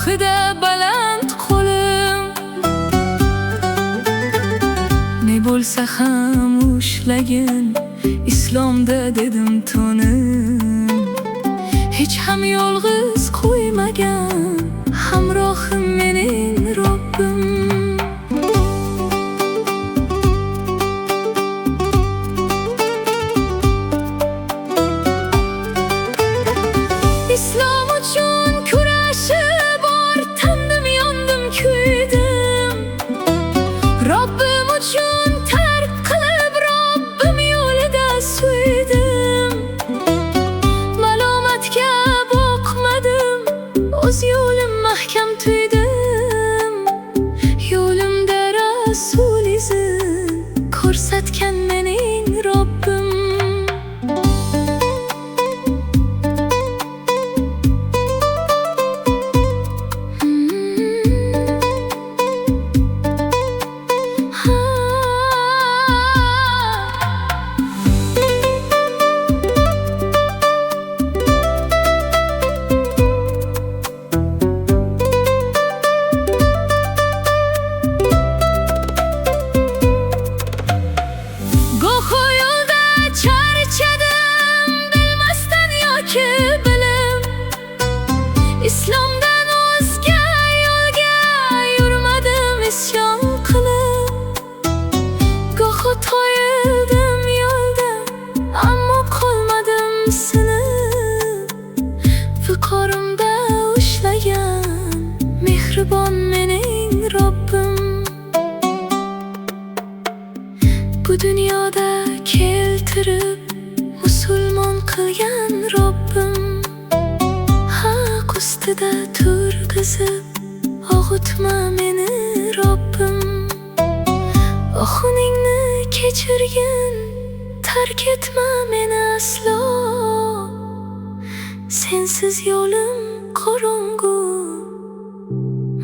gohida baland qo'lim, ne bo'lsa ham ushlagin islomda dedim to'nim. Hech ham yolg'iz qo'ymagan hamrohim mening Robbim. Islom uchun kurashi bor, tandim, yondim, kuydim. Robbim uchun tark qilib, Robbim yo'lida suydim. Malomatga boqmadim, o'z yo'lim mahkam tuydim. Yo'limda Rasul izin ko'rsatgan mening Robbim. Goho yo'lda charchadim, bilmasdan yoki bilib. Islomdan o'zga yo'lga yurmadim isyon qilib. Goho toyildim yo'lda, ammo qolmadim sinib. Viqorimda ushlagan mehribon mening Robbim. Bu dunyoda keltirib musulmon qilgan Robbim. Haq ustida turg'izib og'utma meni Robbim. Xuningni kechirgin, tark etma meni aslo. Sensiz yo'lim qorong'u,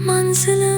manzilim